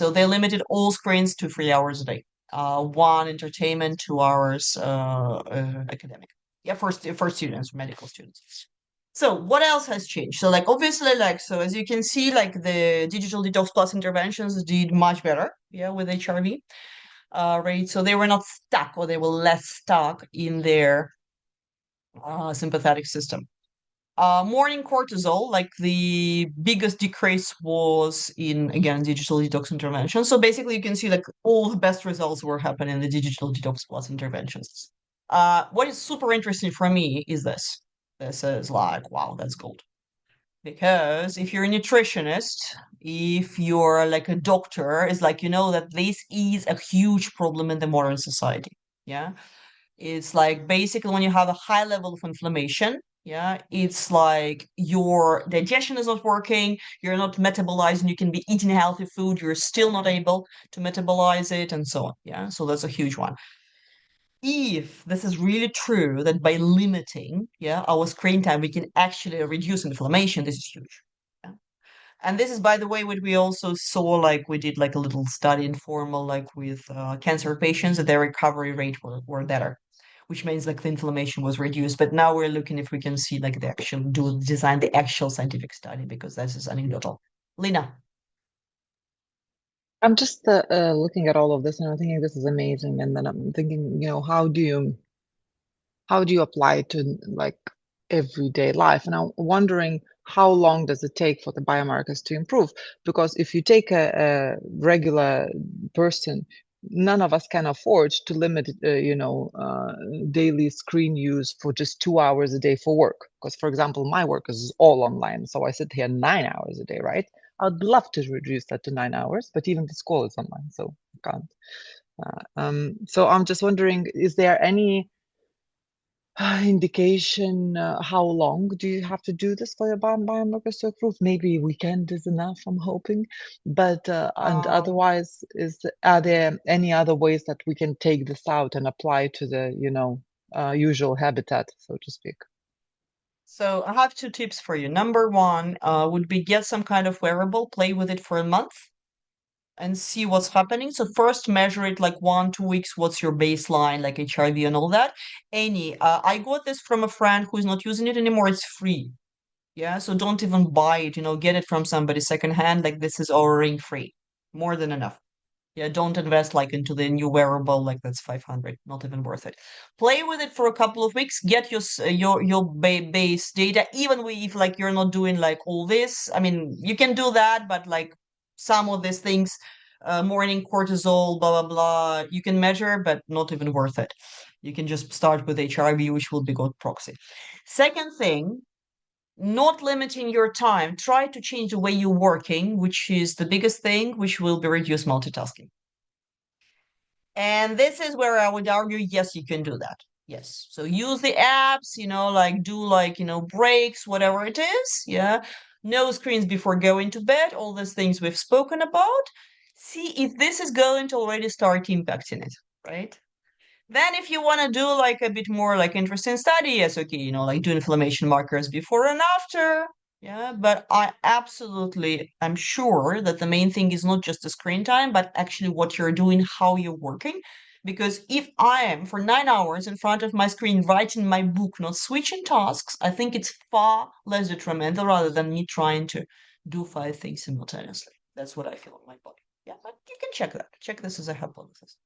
So they limited all screens to 3 hours a day. One entertainment, 2 hours academic. Yeah, for students, medical students. So what else has changed? So like obviously like so as you can see like the digital detox plus interventions did much better, yeah, with HRV rate. So they were not stuck or they were less stuck in their sympathetic system. Morning cortisol, like the biggest decrease was in, again, digital detox intervention. So basically, you can see like all the best results were happening in the digital detox plus interventions. What is super interesting for me is this. This is like, wow, that's gold. Because if you're a nutritionist, if you're like a doctor, it's like, you know, that this is a huge problem in the modern society. Yeah. It's like basically when you have a high level of inflammation, yeah, it's like your digestion is not working, you're not metabolizing, you can be eating healthy food, you're still not able to metabolize it, and so on. Yeah, so that's a huge one. If this is really true that by limiting, yeah, our screen time, we can actually reduce inflammation, this is huge. Yeah. And this is, by the way, what we also saw, like we did like a little study informal, like with cancer patients, that their recovery rate were better, which means like the inflammation was reduced. But now we're looking if we can see like the actual design the actual scientific study because this is anecdotal. Lena. I'm just looking at all of this and I'm thinking this is amazing. And then I'm thinking, how do you apply it to like everyday life? And I'm wondering how long does it take for the biomarkers to improve? Because if you take a regular person, none of us can afford to limit, daily screen use for just 2 hours a day for work. Because, for example, my work is all online, so I sit here 9 hours a day, right? I'd love to reduce that to 9 hours, but even the school is online, so I can't. So I'm just wondering, is there any indication how long do you have to do this for your biomarkers to approve? Maybe a weekend is enough, I'm hoping. But and Um, otherwise, are there any other ways that we can take this out and apply to the, usual habitat, so to speak? so I have two tips for you. Number one would be get some kind of wearable, play with it for a month and see what's happening. So first measure it like 1, 2 weeks. What's your baseline, like HRV and all that? I got this from a friend who's not using it anymore. It's free. Yeah, so don't even buy it, get it from somebody secondhand. Like this is already free. More than enough. Yeah, don't invest like into the new wearable, like that's 500, not even worth it. Play with it for a couple of weeks, get your base data, even if like you're not doing like all this. I mean, you can do that, but like some of these things, morning cortisol, blah blah blah, you can measure, but not even worth it. You can just start with HRV, which will be good proxy. Second thing, not limiting your time. Try to change the way you're working, which is the biggest thing, which will be reduce multitasking. And this is where I would argue, yes, you can do that. Yes. So use the apps, like do like, breaks, whatever it is. Yeah. No screens before going to bed, all these things we've spoken about. See if this is going to already start impacting it, right? Then if you want to do like a bit more like interesting study, yes, okay, like do inflammation markers before and after. Yeah, but I absolutely am sure that the main thing is not just the screen time, but actually what you're doing, how you're working. Because if I am for 9 hours in front of my screen writing my book, not switching tasks, I think it's far less detrimental rather than me trying to do five things simultaneously. That's what I feel in my body. Yeah, but you can check that. Check this as a hypothesis.